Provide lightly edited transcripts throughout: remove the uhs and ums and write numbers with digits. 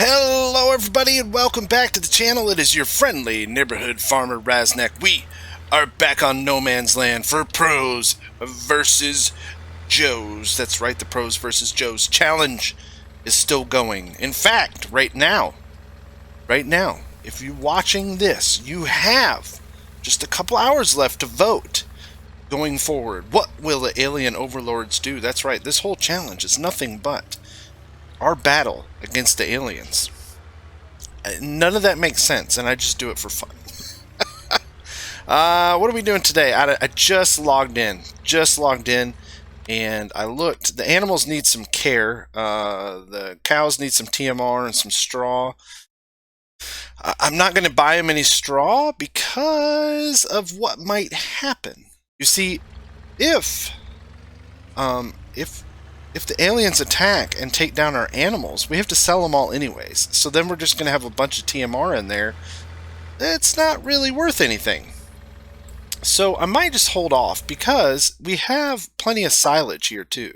Hello everybody and welcome back to the channel. It is your friendly neighborhood farmer Raznac. We are back on No Man's Land for Pros versus Joes. That's right, the Pros versus Joes challenge is still going. In fact, right now, if you're watching this, you have just a couple hours left to vote going forward. What will the alien overlords do? That's right, this whole challenge is nothing but our battle against the aliens. None of that makes sense, and I just do it for fun. What are we doing today? I just logged in, and I looked. The animals need some care. The cows need some TMR and some straw. I'm not going to buy them any straw because of what might happen. You see, if the aliens attack and take down our animals, we have to sell them all anyways. So then we're just going to have a bunch of TMR in there. It's not really worth anything. So I might just hold off because we have plenty of silage here too.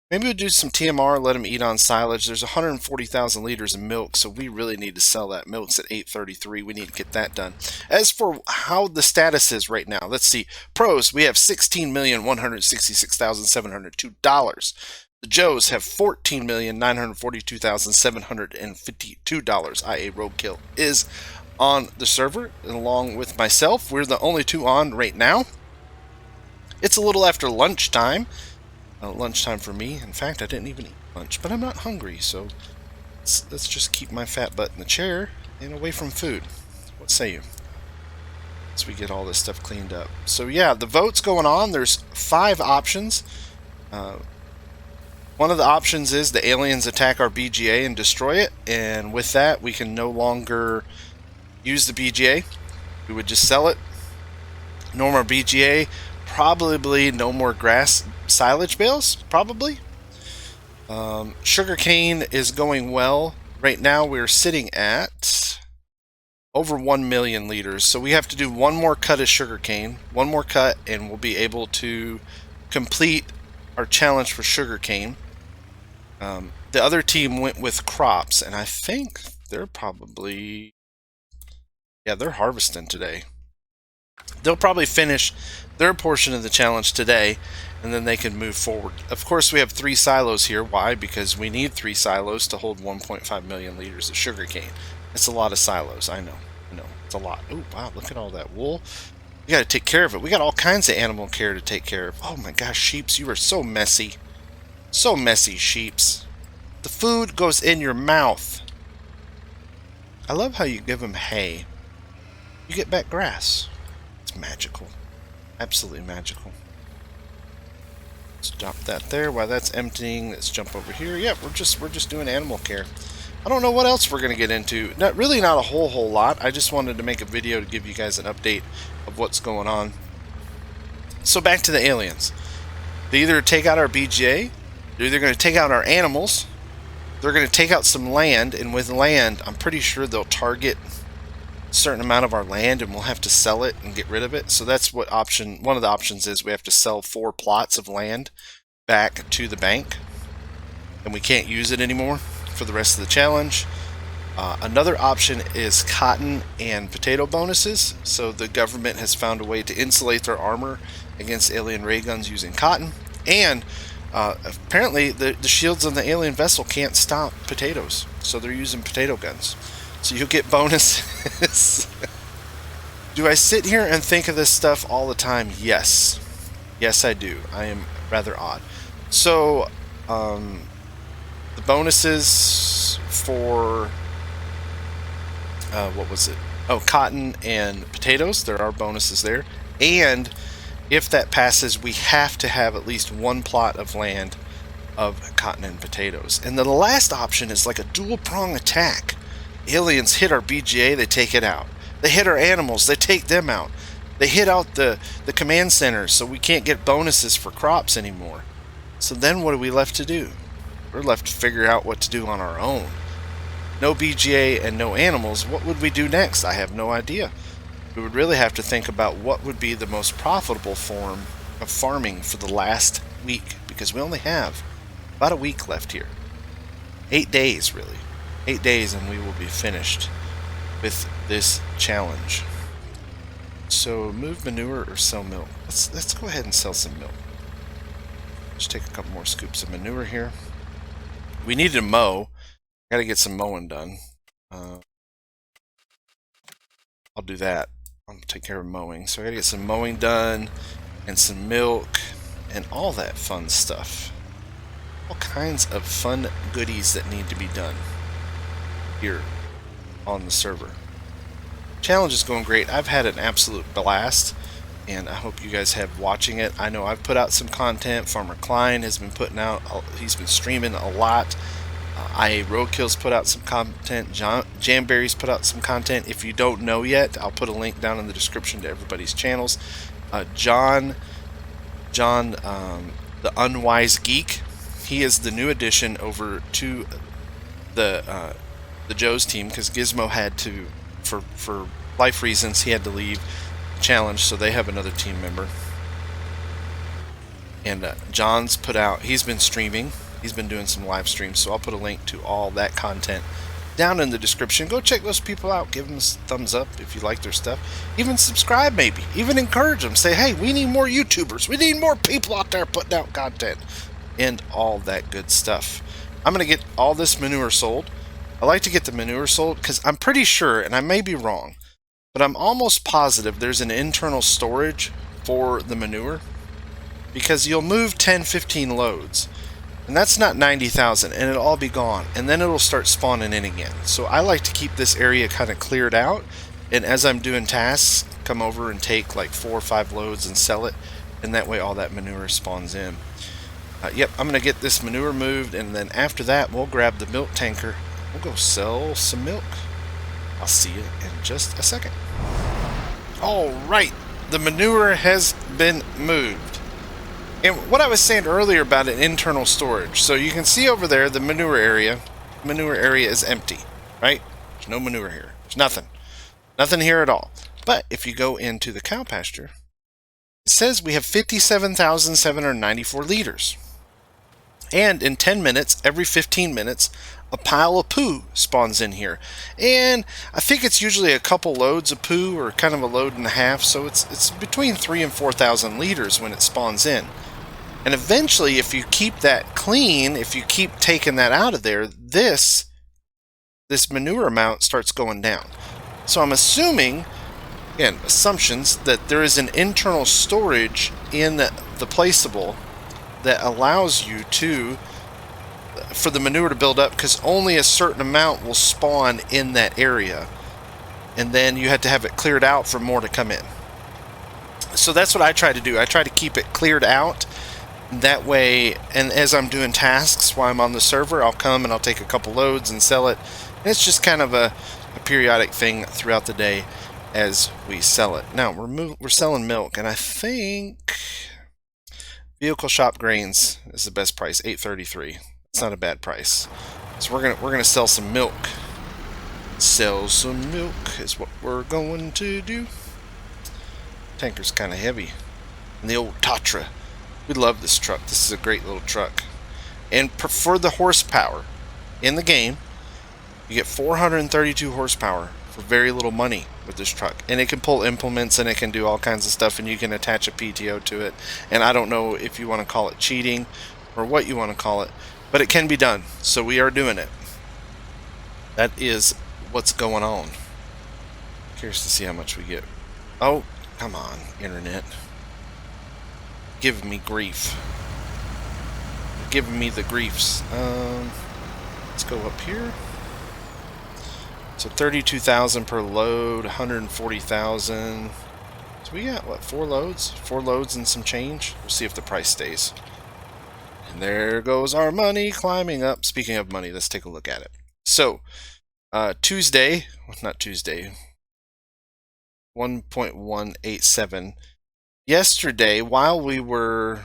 Maybe we'll do some TMR, let them eat on silage. There's 140,000 liters of milk, so we really need to sell that. Milk's at 833. We need to get that done. As for how the status is right now, let's see. Pros, we have $16,166,702. The Joes have $14,942,752. IaRoadKill is on the server, and along with myself, we're the only two on right now. It's a little after lunchtime. Lunchtime for me. In fact, I didn't even eat lunch, but I'm not hungry, so let's just keep my fat butt in the chair and away from food. What say you? As we get all this stuff cleaned up. So yeah, the vote's going on. There's 5 options. One of the options is the aliens attack our BGA and destroy it, and with that we can no longer use the BGA. We would just sell it. No more BGA. Probably no more grass silage bales, probably. Sugarcane is going well. Right now we're sitting at over 1 million liters, so we have to do one more cut of sugarcane, and we'll be able to complete our challenge for sugarcane. The other team went with crops, and I think they're probably, yeah, they're harvesting today. They'll probably finish their portion of the challenge today, and then they can move forward. Of course, we have 3 silos here. Why? Because we need 3 silos to hold 1.5 million liters of sugarcane. It's a lot of silos. I know. It's a lot. Oh, wow, look at all that wool. We got to take care of it. We got all kinds of animal care to take care of. Oh my gosh, sheeps, you are so messy. So messy, sheeps. The food goes in your mouth. I love how you give them hay. You get back grass. Magical. Absolutely magical. Let's drop that there while that's emptying. Let's jump over here. Yeah, we're just doing animal care. I don't know what else we're going to get into. Not a whole lot. I just wanted to make a video to give you guys an update of what's going on. So back to the aliens. They either take out our BGA, they're either going to take out our animals, they're going to take out some land, and with land, I'm pretty sure they'll target certain amount of our land and we'll have to sell it and get rid of it. So that's what one of the options is. We have to sell 4 plots of land back to the bank, and we can't use it anymore for the rest of the challenge. Another option is cotton and potato bonuses. So the government has found a way to insulate their armor against alien ray guns using cotton, and apparently the shields on the alien vessel can't stop potatoes, so they're using potato guns. So you'll get bonuses. Do I sit here and think of this stuff all the time? Yes. Yes, I do. I am rather odd. So, the bonuses for, what was it? Oh, cotton and potatoes. There are bonuses there. And if that passes, we have to have at least 1 plot of land of cotton and potatoes. And then the last option is like a dual prong attack. Aliens hit our BGA, they take it out. They hit our animals, they take them out. They hit out the command center, so we can't get bonuses for crops anymore. So then what are we left to do? We're left to figure out what to do on our own. No BGA and no animals. What would we do next? I have no idea. We would really have to think about what would be the most profitable form of farming for the last week, because we only have about a week left here. 8 days, really. 8 days and we will be finished with this challenge. So move manure or sell milk. Let's go ahead and sell some milk. Just take a couple more scoops of manure here. We need to mow. Got to get some mowing done. I'll do that. I'll take care of mowing. So I got to get some mowing done and some milk and all that fun stuff. All kinds of fun goodies that need to be done here on the server. Challenge is going great. I've had an absolute blast, and I hope you guys have watching it. I know I've put out some content. Farmer Klein has been putting out, he's been streaming a lot. IaRoadKill's put out some content. Jamberry's put out some content. If you don't know yet, I'll put a link down in the description to everybody's channels. John, the Unwise Geek, he is the new addition over to the Joe's team, because Gizmo had to, for life reasons, he had to leave the challenge, so they have another team member. And John's put out, he's been streaming, he's been doing some live streams, so I'll put a link to all that content down in the description. Go check those people out, give them a thumbs up if you like their stuff, even subscribe, maybe even encourage them, say, hey, we need more YouTubers, we need more people out there putting out content, and all that good stuff. I'm gonna get all this manure sold. I like to get the manure sold because I'm pretty sure, and I may be wrong, but I'm almost positive there's an internal storage for the manure, because you'll move 10-15 loads and that's not 90,000, and it'll all be gone, and then it'll start spawning in again. So I like to keep this area kind of cleared out, and as I'm doing tasks, come over and take like 4 or 5 loads and sell it, and that way all that manure spawns in. Yep, I'm gonna get this manure moved, and then after that we'll grab the milk tanker. We'll go sell some milk. I'll see you in just a second. Alright, the manure has been moved. And what I was saying earlier about an internal storage. So you can see over there the manure area. The manure area is empty, right? There's no manure here. There's nothing. Nothing here at all. But if you go into the cow pasture, it says we have 57,794 liters. And in 10 minutes, every 15 minutes, a pile of poo spawns in here. And I think it's usually a couple loads of poo, or kind of a load and a half, so it's between 3,000 and 4,000 liters when it spawns in. And eventually, if you keep that clean, if you keep taking that out of there, this manure amount starts going down. So I'm assuming, again, assumptions, that there is an internal storage in the placeable that allows you to, for the manure to build up, because only a certain amount will spawn in that area, and then you have to have it cleared out for more to come in. So that's what I try to do. I try to keep it cleared out that way, and as I'm doing tasks while I'm on the server, I'll come and I'll take a couple loads and sell it, and it's just kind of a periodic thing throughout the day as we sell it. Now we're selling milk, and I think Vehicle Shop Grains is the best price, $8.33. It's not a bad price. So we're gonna sell some milk. Sell some milk is what we're going to do. Tanker's kind of heavy. And the old Tatra. We love this truck. This is a great little truck. And for the horsepower in the game, you get 432 horsepower for very little money with this truck. And it can pull implements, and it can do all kinds of stuff, and you can attach a PTO to it. And I don't know if you want to call it cheating or what you want to call it, but it can be done. So we are doing it. That is what's going on. Curious to see how much we get. Oh, come on, internet. Giving me grief. Giving me the griefs. Let's go up here. So 32,000 per load, 140,000. So we got, what, 4 loads? 4 loads and some change. We'll see if the price stays. And there goes our money climbing up. Speaking of money, let's take a look at it. So, Tuesday, well, not Tuesday, 1.187. Yesterday, while we were...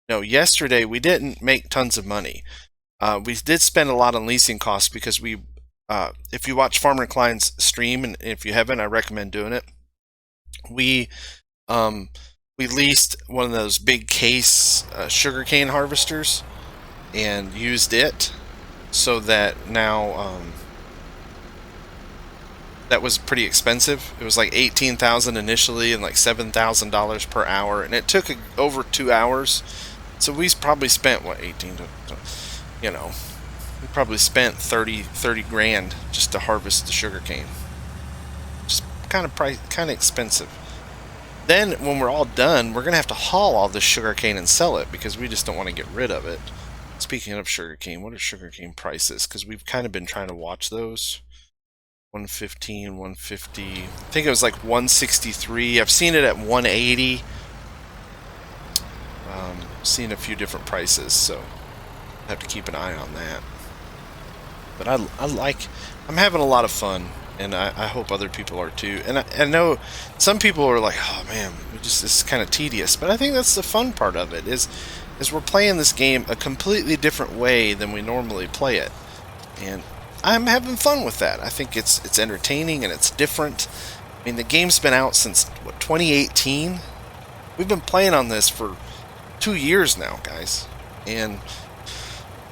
No, yesterday we didn't make tons of money. We did spend a lot on leasing costs because we, if you watch Farmer Klein's stream, and if you haven't, I recommend doing it. We leased one of those big case sugarcane harvesters and used it so that now that was pretty expensive. It was like $18,000 initially and like $7,000 per hour, and it took over 2 hours. So we probably spent what, 18 to, you know, we probably spent 30 grand just to harvest the sugarcane. Just kind of expensive. Then when we're all done, we're gonna have to haul all this sugarcane and sell it because we just don't want to get rid of it. Speaking of sugarcane, what are sugarcane prices? Because we've kind of been trying to watch those. 115, 150. I think it was like 163. I've seen it at 180. Seen a few different prices, so I have to keep an eye on that. But I'm having a lot of fun, and I hope other people are too. And I know some people are like, oh man, this is kind of tedious, but I think that's the fun part of it, is we're playing this game a completely different way than we normally play it. And I'm having fun with that. I think it's entertaining and it's different. I mean, the game's been out since, what, 2018? We've been playing on this for 2 years now, guys. And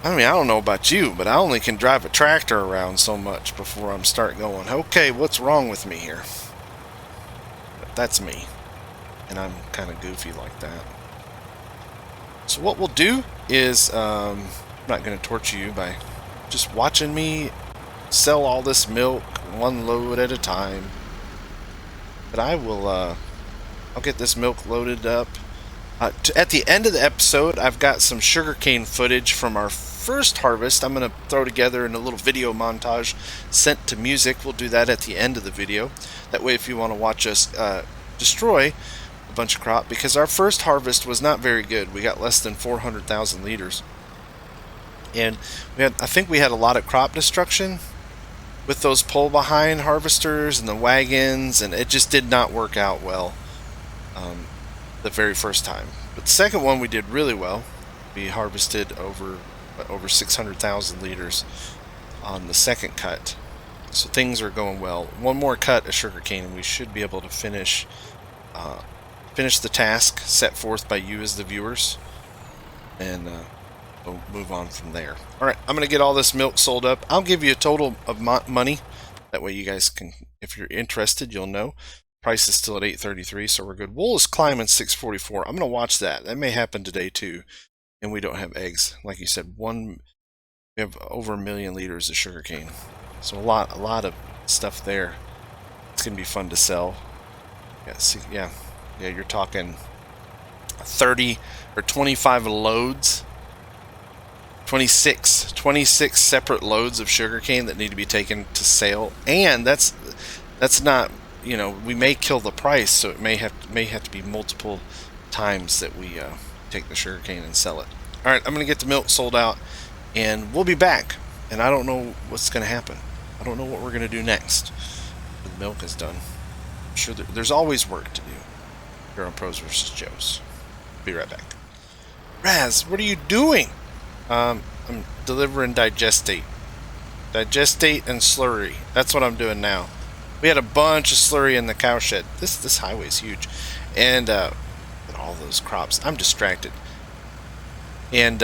I mean, I don't know about you, but I only can drive a tractor around so much before I'm start going, okay, what's wrong with me here? But that's me. And I'm kind of goofy like that. So what we'll do is, I'm not going to torture you by just watching me sell all this milk one load at a time. But I will, I'll get this milk loaded up. At the end of the episode, I've got some sugarcane footage from our first harvest. I'm going to throw together in a little video montage sent to music. We'll do that at the end of the video. That way, if you want to watch us destroy a bunch of crop, because our first harvest was not very good. We got less than 400,000 liters. And I think we had a lot of crop destruction with those pull-behind harvesters and the wagons, and it just did not work out well the very first time. But the second one we did really well. We harvested over 600,000 liters on the second cut. So things are going well. One more cut of sugarcane and we should be able to finish the task set forth by you as the viewers, and we'll move on from there. Alright, I'm going to get all this milk sold up. I'll give you a total of money. That way you guys can, if you're interested, you'll know. Price is still at 833, so we're good. Wool is climbing 644. I'm going to watch that. That may happen today too. And we don't have eggs. Like you said, we have over 1 million liters of sugarcane. So a lot of stuff there. It's going to be fun to sell. Yeah, you're talking 30 or 25 loads. 26 separate loads of sugarcane that need to be taken to sale. And that's not, you know, we may kill the price, so it may have to be multiple times that we take the sugarcane and sell it. Alright, I'm going to get the milk sold out, and we'll be back. And I don't know what's going to happen. I don't know what we're going to do next when the milk is done. I'm sure there's always work to do here on Pros vs. Joes. Be right back. Raz, what are you doing? I'm delivering digestate. Digestate and slurry. That's what I'm doing now. We had a bunch of slurry in the cow shed. This highway's huge. And all those crops. I'm distracted. And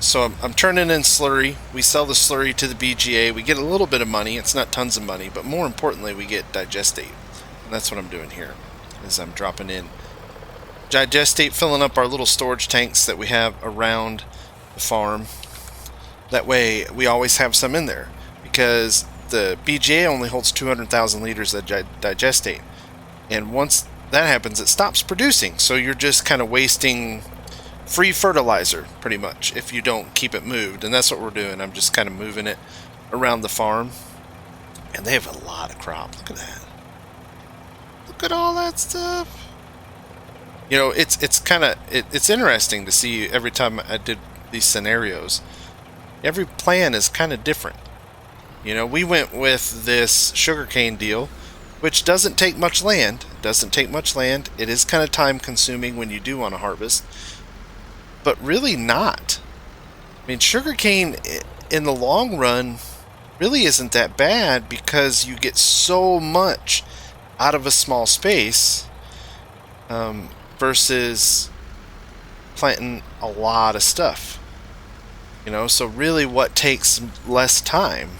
so I'm turning in slurry. We sell the slurry to the BGA. We get a little bit of money. It's not tons of money, but more importantly, we get digestate. And that's what I'm doing here, is I'm dropping in digestate, filling up our little storage tanks that we have around the farm. That way, we always have some in there, because the BGA only holds 200,000 liters of digestate. And once that happens, it stops producing. So you're just kind of wasting free fertilizer, pretty much, if you don't keep it moved. And that's what we're doing. I'm just kind of moving it around the farm. And they have a lot of crop. Look at that. Look at all that stuff. You know, it's interesting to see every time I did these scenarios. Every plan is kind of different. You know, we went with this sugarcane deal, which doesn't take much land. It is kind of time consuming when you do want to harvest, but really not. I mean, sugarcane in the long run really isn't that bad, because you get so much out of a small space versus planting a lot of stuff. You know, so really what takes less time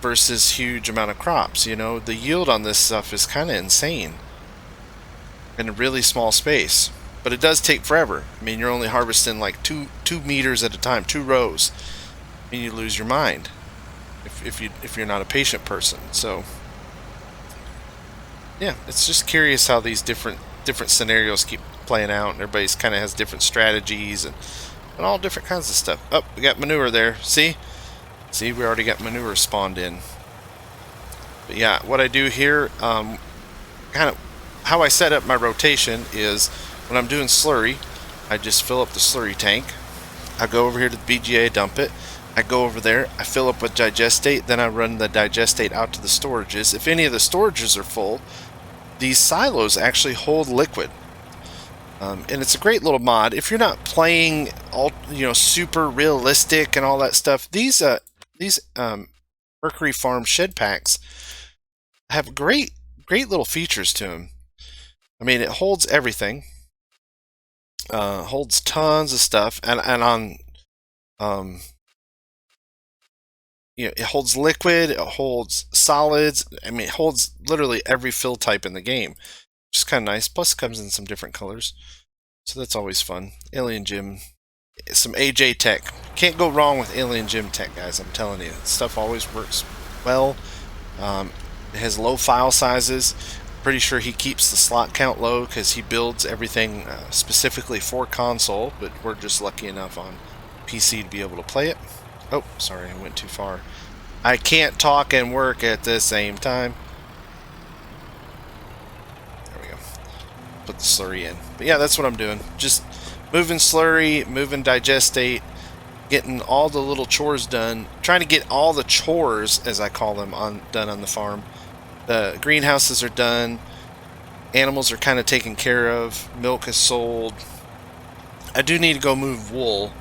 versus huge amount of crops? You know, the yield on this stuff is kind of insane in a really small space. But it does take forever. I mean, you're only harvesting like two meters at a time, 2 rows. I mean, you lose your mind if you're not a patient person. So yeah, it's just curious how these different scenarios keep playing out, and everybody's kind of has different strategies and all different kinds of stuff. Oh, we got manure there. See, we already got manure spawned in. But yeah, what I do here, kind of how I set up my rotation is when I'm doing slurry, I just fill up the slurry tank. I go over here to the BGA, dump it. I go over there, I fill up with digestate, then I run the digestate out to the storages. If any of the storages are full, these silos actually hold liquid. And it's a great little mod. If you're not playing all, super realistic and all that stuff, these Mercury Farm shed packs have great little features to them. I mean, it holds everything. Holds tons of stuff, and on it holds liquid, it holds solids. I mean, it holds literally every fill type in the game, which is kind of nice. Plus, it comes in some different colors, so that's always fun. Alien Gym, some AJ tech. Can't go wrong with Alien Gym tech, guys. I'm telling you, stuff always works well. It has low file sizes. Pretty sure he keeps the slot count low because he builds everything specifically for console, but we're just lucky enough on PC to be able to play it. Oh, sorry, I went too far. I can't talk and work at the same time. There we go. Put the slurry in. But yeah, that's what I'm doing. Just moving slurry, moving digestate, getting all the little chores done. Trying to get all the chores, as I call them, done on the farm. The greenhouses are done. Animals are kind of taken care of. Milk is sold. I do need to go move wool.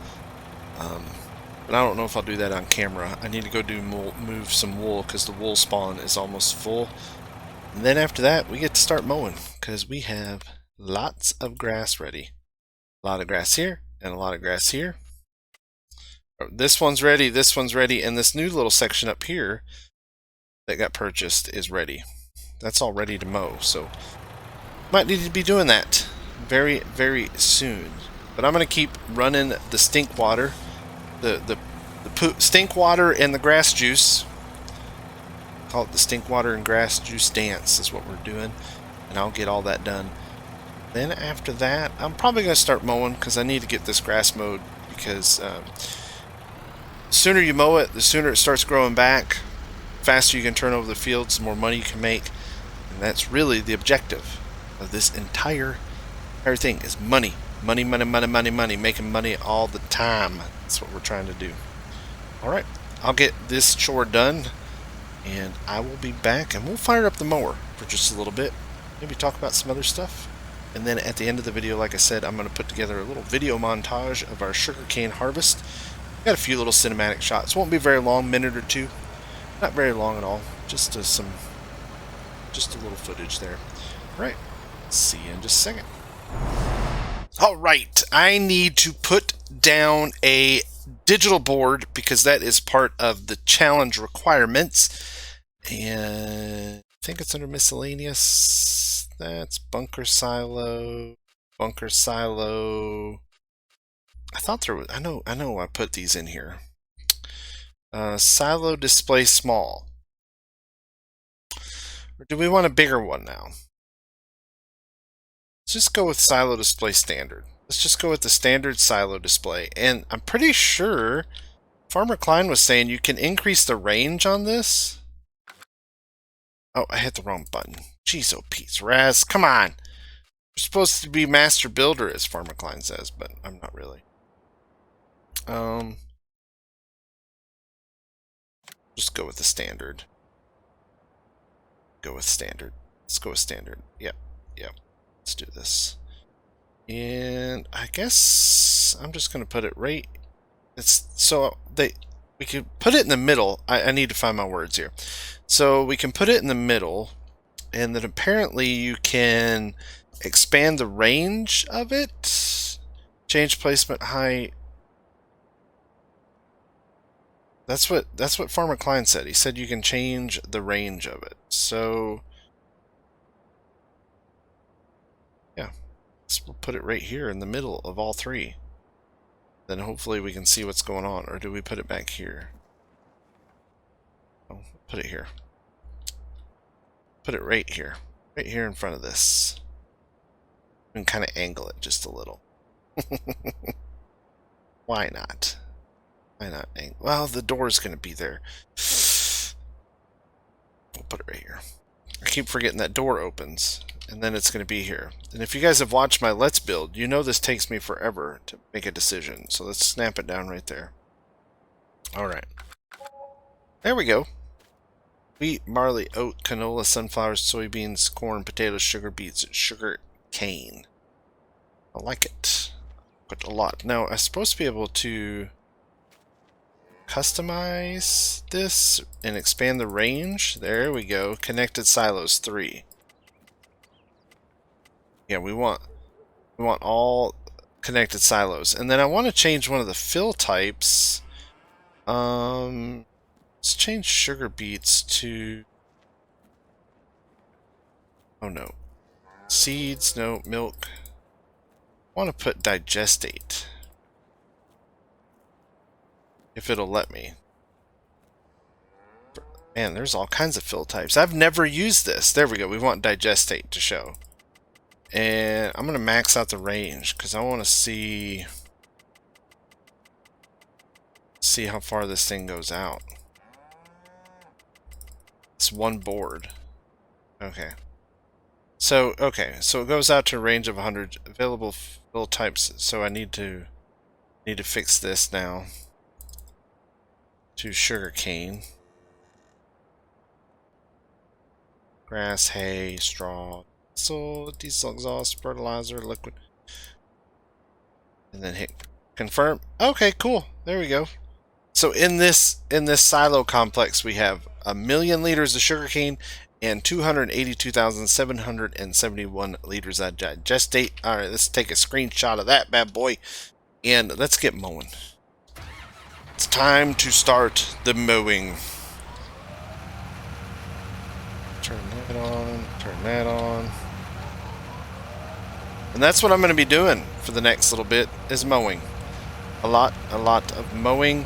But I don't know if I'll do that on camera. I need to go move some wool because the wool spawn is almost full. And then after that, we get to start mowing because we have lots of grass ready. A lot of grass here and a lot of grass here. This one's ready, and this new little section up here that got purchased is ready. That's all ready to mow, so might need to be doing that very, very soon. But I'm going to keep running the stink water. The stink water and the grass juice. Call it the stink water and grass juice dance is what we're doing, and I'll get all that done. Then after that, I'm probably going to start mowing because I need to get this grass mowed because the sooner you mow it, the sooner it starts growing back. The faster you can turn over the fields, the more money you can make, and that's really the objective of this entire thing is money. Money, money, money, money, money. Making money all the time. That's what we're trying to do. Alright, I'll get this chore done, and I will be back, and we'll fire up the mower for just a little bit. Maybe talk about some other stuff. And then at the end of the video, like I said, I'm going to put together a little video montage of our sugarcane harvest. Got a few little cinematic shots. Won't be very long, minute or two. Not very long at all. Just a little footage there. Alright, see you in just a second. Alright, I need to put down a digital board because that is part of the challenge requirements. And I think it's under miscellaneous. That's bunker silo. Bunker silo. I thought there was, I know I put these in here. Silo display small. Or do we want a bigger one now? Let's just go with silo display standard. Let's just go with the standard silo display. And I'm pretty sure Farmer Klein was saying you can increase the range on this. Oh, I hit the wrong button. Jeez, oh Pete's Raz, come on. You're supposed to be master builder, as Farmer Klein says, but I'm not really. Just go with the standard. Go with standard. Let's go with standard. Yep. Let's do this. And I guess I'm just going to put it right. We could put it in the middle. I need to find my words here. So we can put it in the middle, and then apparently you can expand the range of it. Change placement height. That's what Farmer Klein said. He said you can change the range of it. So yeah, we'll put it right here in the middle of all three. Then hopefully we can see what's going on. Or do we put it back here? Oh, put it here. Put it right here. Right here in front of this. And kind of angle it just a little. Why not? Why not? Well, the door's going to be there. We'll put it right here. I keep forgetting that door opens. And then it's going to be here. And if you guys have watched my Let's Build, you know this takes me forever to make a decision. So let's snap it down right there. Alright. There we go. Wheat, barley, oat, canola, sunflowers, soybeans, corn, potatoes, sugar beets, sugar cane. I like it. But a lot. Now, I'm supposed to be able to customize this and expand the range. There we go. Connected silos 3. Yeah, we want all connected silos. And then I want to change one of the fill types. Let's change sugar beets to... Oh no. Seeds, no. Milk. I want to put digestate. If it'll let me. Man, there's all kinds of fill types. I've never used this. There we go. We want digestate to show. And I'm going to max out the range because I want to see how far this thing goes out. It's one board. Okay. So it goes out to a range of 100 available fill types. So I need to fix this now to sugarcane. Grass, hay, straw, diesel exhaust, fertilizer, liquid. And then hit confirm. Okay, cool. There we go. So in this silo complex we have 1,000,000 liters of sugarcane and 282,771 liters of digestate. Alright, let's take a screenshot of that bad boy and let's get mowing. It's time to start the mowing. Turn that on, turn that on. And that's what I'm going to be doing for the next little bit, is mowing. A lot of mowing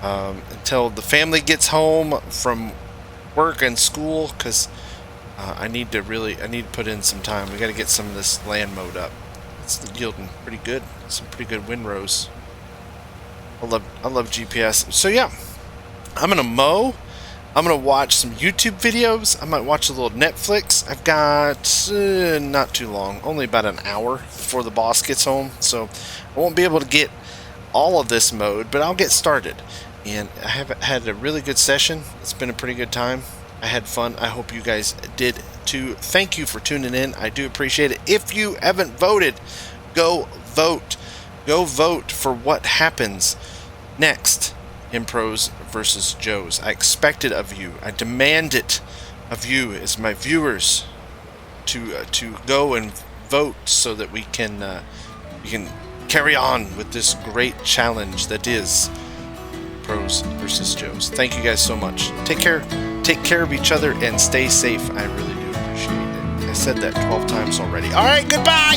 until the family gets home from work and school, because I need to put in some time. We got to get some of this land mowed up. It's yielding pretty good, some pretty good windrows. I love GPS. So yeah, I'm gonna mow. I'm gonna watch some YouTube videos. I might watch a little Netflix. I've got not too long, only about an hour before the boss gets home, so I won't be able to get all of this mowed, but I'll get started. And I have had a really good session. It's been a pretty good time. I had fun. I hope you guys did too. Thank you for tuning in. I do appreciate it. If you haven't voted, go vote. Go vote for what happens next in Pros versus Joes. I expect it of you. I demand it of you as my viewers to go and vote so that we can carry on with this great challenge that is Pros versus Joes. Thank you guys so much. Take care of each other and stay safe. I really do appreciate it. I said that 12 times already. All right, goodbye.